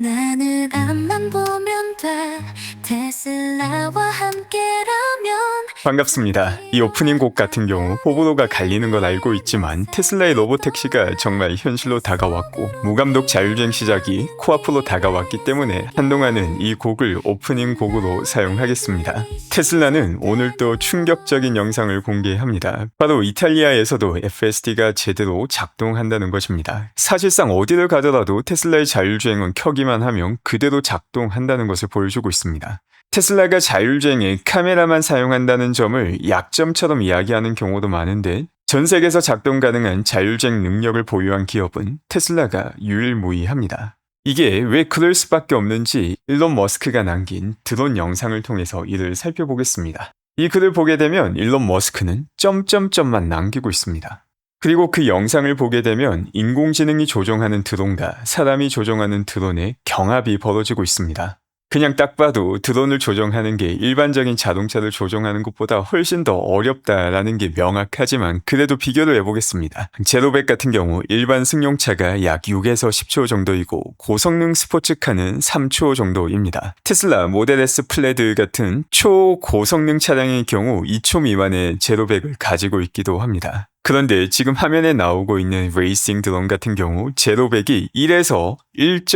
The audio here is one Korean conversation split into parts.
나는 앞만 보면 돼. 테슬라와 함께라면. 반갑습니다. 이 오프닝 곡 같은 경우 호불호가 갈리는 걸 알고 있지만 테슬라의 로보택시가 정말 현실로 다가왔고 무감독 자율주행 시작이 코앞으로 다가왔기 때문에 한동안은 이 곡을 오프닝 곡으로 사용하겠습니다. 테슬라는 오늘 또 충격적인 영상을 공개합니다. 바로 이탈리아에서도 FSD가 제대로 작동한다는 것입니다. 사실상 어디를 가더라도 테슬라의 자율주행은 켜기만 하면 그대로 작동한다는 것을 보여주고 있습니다. 테슬라가 자율주행에 카메라만 사용한다는 점을 약점처럼 이야기하는 경우도 많은데 전 세계에서 작동 가능한 자율주행 능력을 보유한 기업은 테슬라가 유일무이합니다. 이게 왜 그럴 수밖에 없는지 일론 머스크가 남긴 드론 영상을 통해서 이를 살펴보겠습니다. 이 글을 보게 되면 일론 머스크는 점점점만 남기고 있습니다. 그리고 그 영상을 보게 되면 인공지능이 조종하는 드론과 사람이 조종하는 드론의 경합이 벌어지고 있습니다. 그냥 딱 봐도 드론을 조종하는 게 일반적인 자동차를 조종하는 것보다 훨씬 더 어렵다라는 게 명확하지만 그래도 비교를 해보겠습니다. 제로백 같은 경우 일반 승용차가 약 6에서 10초 정도이고 고성능 스포츠카는 3초 정도입니다. 테슬라 모델 S 플레드 같은 초고성능 차량의 경우 2초 미만의 제로백을 가지고 있기도 합니다. 그런데 지금 화면에 나오고 있는 레이싱 드론 같은 경우 제로백이 1에서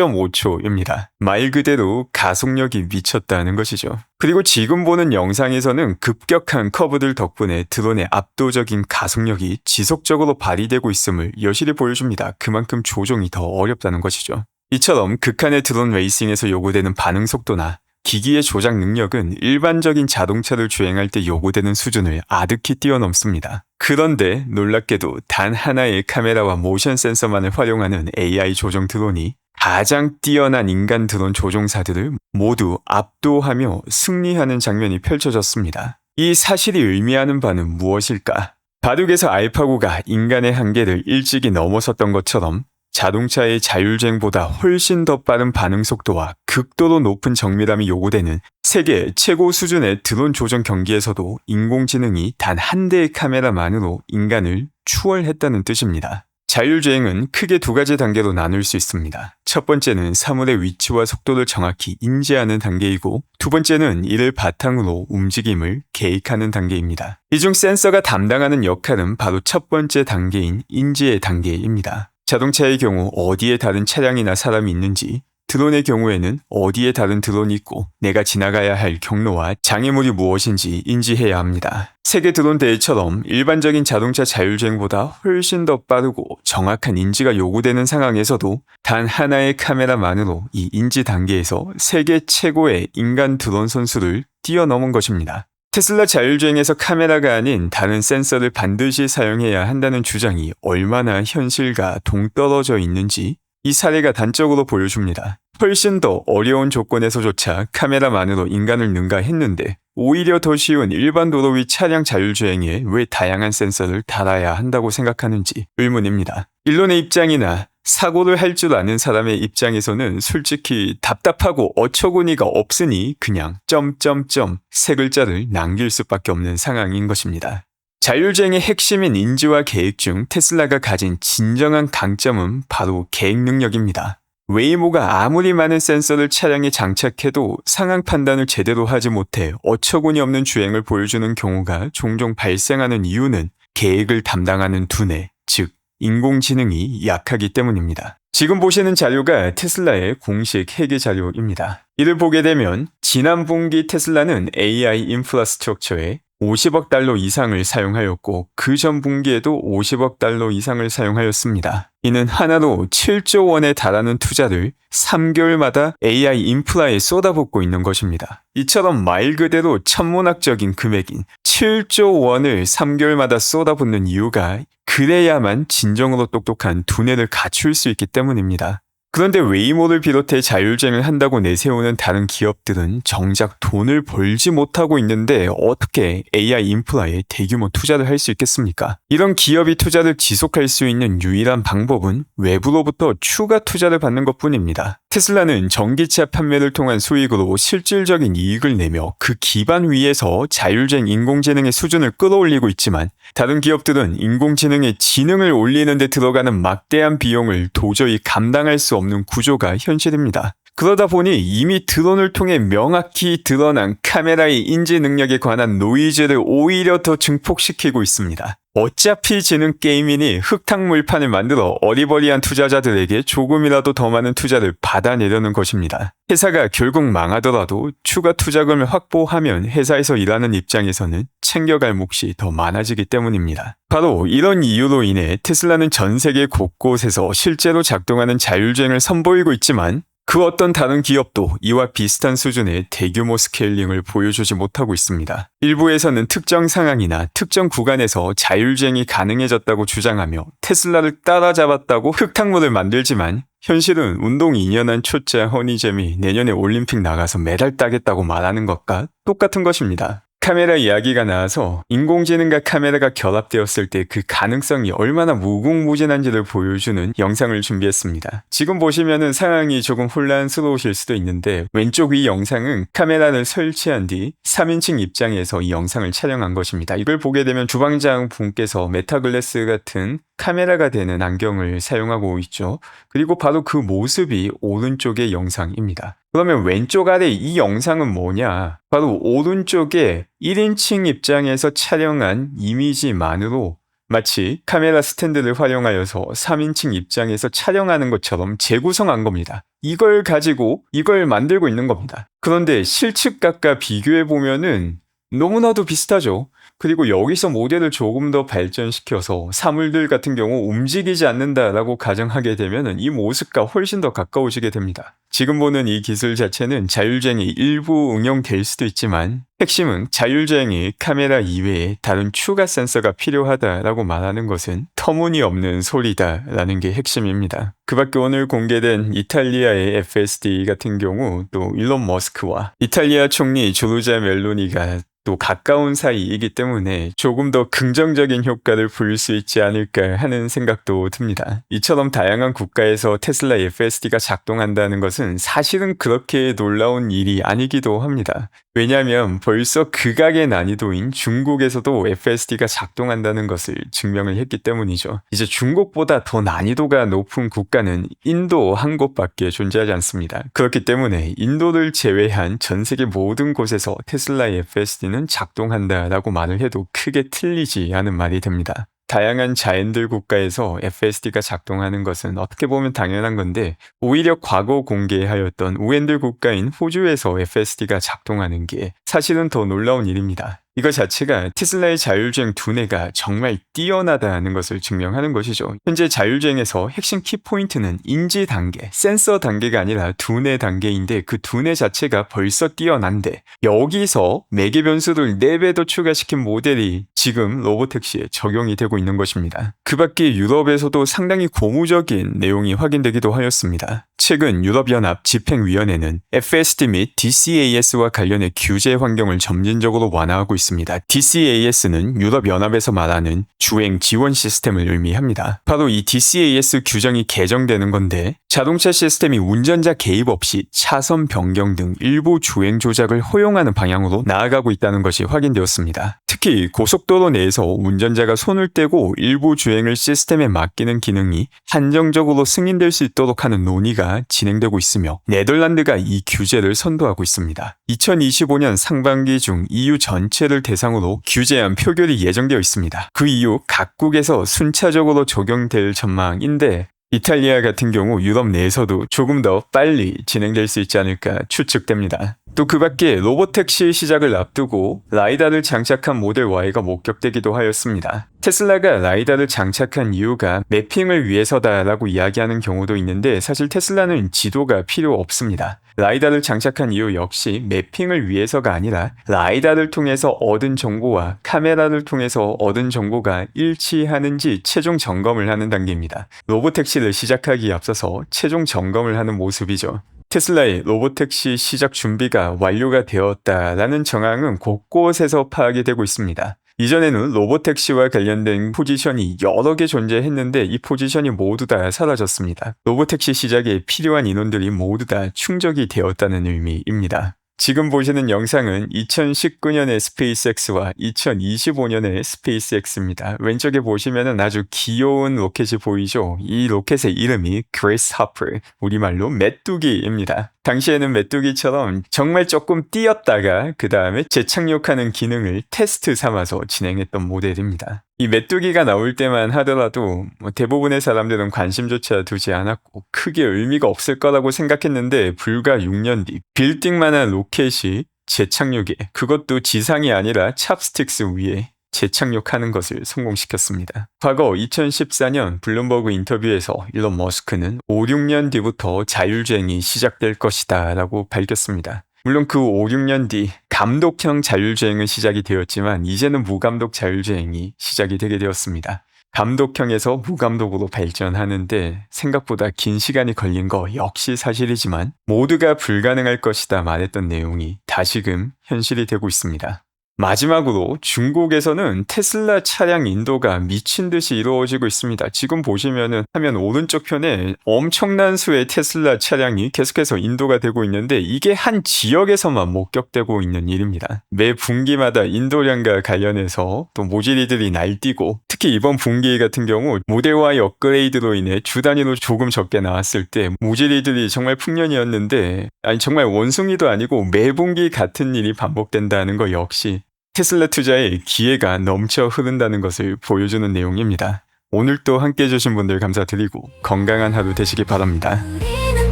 1.5초입니다. 말 그대로 가속력이 미쳤다는 것이죠. 그리고 지금 보는 영상에서는 급격한 커브들 덕분에 드론의 압도적인 가속력이 지속적으로 발휘되고 있음을 여실히 보여줍니다. 그만큼 조종이 더 어렵다는 것이죠. 이처럼 극한의 드론 레이싱에서 요구되는 반응 속도나 기기의 조작 능력은 일반적인 자동차를 주행할 때 요구되는 수준을 아득히 뛰어넘습니다. 그런데 놀랍게도 단 하나의 카메라와 모션 센서만을 활용하는 AI 조종 드론이 가장 뛰어난 인간 드론 조종사들을 모두 압도하며 승리하는 장면이 펼쳐졌습니다. 이 사실이 의미하는 바는 무엇일까? 바둑에서 알파고가 인간의 한계를 일찍이 넘어섰던 것처럼 자동차의 자율주행보다 훨씬 더 빠른 반응 속도와 극도로 높은 정밀함이 요구되는 세계 최고 수준의 드론 조종 경기에서도 인공지능이 단 한 대의 카메라만으로 인간을 추월했다는 뜻입니다. 자율주행은 크게 두 가지 단계로 나눌 수 있습니다. 첫 번째는 사물의 위치와 속도를 정확히 인지하는 단계이고 두 번째는 이를 바탕으로 움직임을 계획하는 단계입니다. 이 중 센서가 담당하는 역할은 바로 첫 번째 단계인 인지의 단계입니다. 자동차의 경우 어디에 다른 차량이나 사람이 있는지, 드론의 경우에는 어디에 다른 드론이 있고 내가 지나가야 할 경로와 장애물이 무엇인지 인지해야 합니다. 세계 드론 대회처럼 일반적인 자동차 자율주행보다 훨씬 더 빠르고 정확한 인지가 요구되는 상황에서도 단 하나의 카메라만으로 이 인지 단계에서 세계 최고의 인간 드론 선수를 뛰어넘은 것입니다. 테슬라 자율주행에서 카메라가 아닌 다른 센서를 반드시 사용해야 한다는 주장이 얼마나 현실과 동떨어져 있는지 이 사례가 단적으로 보여줍니다. 훨씬 더 어려운 조건에서조차 카메라만으로 인간을 능가했는데 오히려 더 쉬운 일반 도로 위 차량 자율주행에 왜 다양한 센서를 달아야 한다고 생각하는지 의문입니다. 일론의 입장이나 사고를 할 줄 아는 사람의 입장에서는 솔직히 답답하고 어처구니가 없으니 그냥 점점점 세 글자를 남길 수밖에 없는 상황인 것입니다. 자율주행의 핵심인 인지와 계획 중 테슬라가 가진 진정한 강점은 바로 계획 능력입니다. 웨이모가 아무리 많은 센서를 차량에 장착해도 상황 판단을 제대로 하지 못해 어처구니 없는 주행을 보여주는 경우가 종종 발생하는 이유는 계획을 담당하는 두뇌, 즉 인공지능이 약하기 때문입니다. 지금 보시는 자료가 테슬라의 공식 회계 자료입니다. 이를 보게 되면 지난 분기 테슬라는 AI 인프라스트럭처에 50억 달러 이상을 사용하였고 그 전 분기에도 50억 달러 이상을 사용하였습니다. 이는 하나로 7조 원에 달하는 투자를 3개월마다 AI 인프라에 쏟아붓고 있는 것입니다. 이처럼 말 그대로 천문학적인 금액인 7조 원을 3개월마다 쏟아붓는 이유가 그래야만 진정으로 똑똑한 두뇌를 갖출 수 있기 때문입니다. 그런데 웨이모를 비롯해 자율주행을 한다고 내세우는 다른 기업들은 정작 돈을 벌지 못하고 있는데 어떻게 AI 인프라에 대규모 투자를 할 수 있겠습니까? 이런 기업이 투자를 지속할 수 있는 유일한 방법은 외부로부터 추가 투자를 받는 것뿐입니다. 테슬라는 전기차 판매를 통한 수익으로 실질적인 이익을 내며 그 기반 위에서 자율주행 인공지능의 수준을 끌어올리고 있지만 다른 기업들은 인공지능의 지능을 올리는 데 들어가는 막대한 비용을 도저히 감당할 수 없는 구조가 현실입니다. 그러다 보니 이미 드론을 통해 명확히 드러난 카메라의 인지 능력에 관한 노이즈를 오히려 더 증폭시키고 있습니다. 어차피 지는 게임이니 흙탕물판을 만들어 어리버리한 투자자들에게 조금이라도 더 많은 투자를 받아내려는 것입니다. 회사가 결국 망하더라도 추가 투자금을 확보하면 회사에서 일하는 입장에서는 챙겨갈 몫이 더 많아지기 때문입니다. 바로 이런 이유로 인해 테슬라는 전 세계 곳곳에서 실제로 작동하는 자율주행을 선보이고 있지만 그 어떤 다른 기업도 이와 비슷한 수준의 대규모 스케일링을 보여주지 못하고 있습니다. 일부에서는 특정 상황이나 특정 구간에서 자율주행이 가능해졌다고 주장하며 테슬라를 따라잡았다고 흙탕물을 만들지만 현실은 운동 2년한 초짜 허니잼이 내년에 올림픽 나가서 메달 따겠다고 말하는 것과 똑같은 것입니다. 카메라 이야기가 나와서 인공지능과 카메라가 결합되었을 때 그 가능성이 얼마나 무궁무진한지를 보여주는 영상을 준비했습니다. 지금 보시면은 상황이 조금 혼란스러우실 수도 있는데 왼쪽 위 영상은 카메라를 설치한 뒤 3인칭 입장에서 이 영상을 촬영한 것입니다. 이걸 보게 되면 주방장 분께서 메타글래스 같은 카메라가 되는 안경을 사용하고 있죠. 그리고 바로 그 모습이 오른쪽의 영상입니다. 그러면 왼쪽 아래 이 영상은 뭐냐? 바로 오른쪽에 1인칭 입장에서 촬영한 이미지만으로 마치 카메라 스탠드를 활용하여서 3인칭 입장에서 촬영하는 것처럼 재구성한 겁니다. 이걸 가지고 이걸 만들고 있는 겁니다. 그런데 실측각과 비교해보면은 너무나도 비슷하죠. 그리고 여기서 모델을 조금 더 발전시켜서 사물들 같은 경우 움직이지 않는다라고 가정하게 되면 이 모습과 훨씬 더 가까워지게 됩니다. 지금 보는 이 기술 자체는 자율주행이 일부 응용될 수도 있지만 핵심은 자율주행이 카메라 이외에 다른 추가 센서가 필요하다라고 말하는 것은 터무니없는 소리다라는 게 핵심입니다. 그 밖에 오늘 공개된 이탈리아의 FSD 같은 경우 또 일론 머스크와 이탈리아 총리 조르자 멜로니가 또 가까운 사이이기 때문에 조금 더 긍정적인 효과를 볼 수 있지 않을까 하는 생각도 듭니다. 이처럼 다양한 국가에서 테슬라 FSD가 작동한다는 것은 사실은 그렇게 놀라운 일이 아니기도 합니다. 왜냐하면 벌써 극악의 난이도인 중국에서도 FSD가 작동한다는 것을 증명을 했기 때문이죠. 이제 중국보다 더 난이도가 높은 국가는 인도 한 곳밖에 존재하지 않습니다. 그렇기 때문에 인도를 제외한 전 세계 모든 곳에서 테슬라 FSD는 작동한다라고 말을 해도 크게 틀리지 않은 말이 됩니다. 다양한 자연들 국가에서 FSD가 작동하는 것은 어떻게 보면 당연한 건데 오히려 과거 공개하였던 우엔들 국가인 호주에서 FSD가 작동하는 게 사실은 더 놀라운 일입니다. 이거 자체가 테슬라의 자율주행 두뇌가 정말 뛰어나다는 것을 증명하는 것이죠. 현재 자율주행에서 핵심 키포인트는 인지 단계, 센서 단계가 아니라 두뇌 단계인데 그 두뇌 자체가 벌써 뛰어난데 여기서 매개 변수를 4배 더 추가시킨 모델이 지금 로보택시에 적용이 되고 있는 것입니다. 그 밖에 유럽에서도 상당히 고무적인 내용이 확인되기도 하였습니다. 최근 유럽연합 집행위원회는 FSD 및 DCAS와 관련해 규제 환경을 점진적으로 완화하고 있습니다. DCAS는 유럽연합에서 말하는 주행 지원 시스템을 의미합니다. 바로 이 DCAS 규정이 개정되는 건데 자동차 시스템이 운전자 개입 없이 차선 변경 등 일부 주행 조작을 허용하는 방향으로 나아가고 있다는 것이 확인되었습니다. 특히 고속도로 내에서 운전자가 손을 떼고 일부 주행을 시스템에 맡기는 기능이 한정적으로 승인될 수 있도록 하는 논의가 진행되고 있으며 네덜란드가 이 규제를 선도하고 있습니다. 2025년 상반기 중 EU 전체를 대상으로 규제안 표결이 예정되어 있습니다. 그 이후 각국에서 순차적으로 적용될 전망인데 이탈리아 같은 경우 유럽 내에서도 조금 더 빨리 진행될 수 있지 않을까 추측됩니다. 또 그 밖에 로보택시 시작을 앞두고 라이다를 장착한 모델 Y가 목격되기도 하였습니다. 테슬라가 라이다를 장착한 이유가 매핑을 위해서다라고 이야기하는 경우도 있는데 사실 테슬라는 지도가 필요 없습니다. 라이다를 장착한 이유 역시 매핑을 위해서가 아니라 라이다를 통해서 얻은 정보와 카메라를 통해서 얻은 정보가 일치하는지 최종 점검을 하는 단계입니다. 로보택시를 시작하기에 앞서서 최종 점검을 하는 모습이죠. 테슬라의 로보택시 시작 준비가 완료가 되었다라는 정황은 곳곳에서 파악이 되고 있습니다. 이전에는 로보택시와 관련된 포지션이 여러 개 존재했는데 이 포지션이 모두 다 사라졌습니다. 로보택시 시작에 필요한 인원들이 모두 다 충족이 되었다는 의미입니다. 지금 보시는 영상은 2019년의 스페이스X와 2025년의 스페이스X입니다. 왼쪽에 보시면 아주 귀여운 로켓이 보이죠? 이 로켓의 이름이 그레이스하퍼, 우리말로 메뚜기입니다. 당시에는 메뚜기처럼 정말 조금 띄었다가 그 다음에 재착륙하는 기능을 테스트 삼아서 진행했던 모델입니다. 이 메뚜기가 나올 때만 하더라도 대부분의 사람들은 관심조차 두지 않았고 크게 의미가 없을 거라고 생각했는데 불과 6년 뒤 빌딩만한 로켓이 재착륙에, 그것도 지상이 아니라 찹스틱스 위에 재착륙하는 것을 성공시켰습니다. 과거 2014년 블룸버그 인터뷰에서 일론 머스크는 5, 6년 뒤부터 자율주행이 시작될 것이다 라고 밝혔습니다. 물론 그 5, 6년 뒤 감독형 자율주행은 시작이 되었지만 이제는 무감독 자율주행이 시작이 되게 되었습니다. 감독형에서 무감독으로 발전하는데 생각보다 긴 시간이 걸린 거 역시 사실이지만 모두가 불가능할 것이다 말했던 내용이 다시금 현실이 되고 있습니다. 마지막으로 중국에서는 테슬라 차량 인도가 미친 듯이 이루어지고 있습니다. 지금 보시면은 화면 오른쪽 편에 엄청난 수의 테슬라 차량이 계속해서 인도가 되고 있는데 이게 한 지역에서만 목격되고 있는 일입니다. 매 분기마다 인도량과 관련해서 또 모듈이들이 날뛰고, 특히 이번 분기 같은 경우 모델 Y 업그레이드로 인해 주 단위로 조금 적게 나왔을 때 모듈이들이 정말 풍년이었는데, 아니 정말 원숭이도 아니고 매 분기 같은 일이 반복된다는 거 역시 테슬라 투자에 기회가 넘쳐 흐른다는 것을 보여주는 내용입니다. 오늘도 함께 해주신 분들 감사드리고 건강한 하루 되시기 바랍니다. 우리는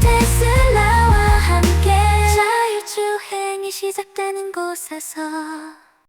테슬라와 함께 자율주행이 시작되는 곳에서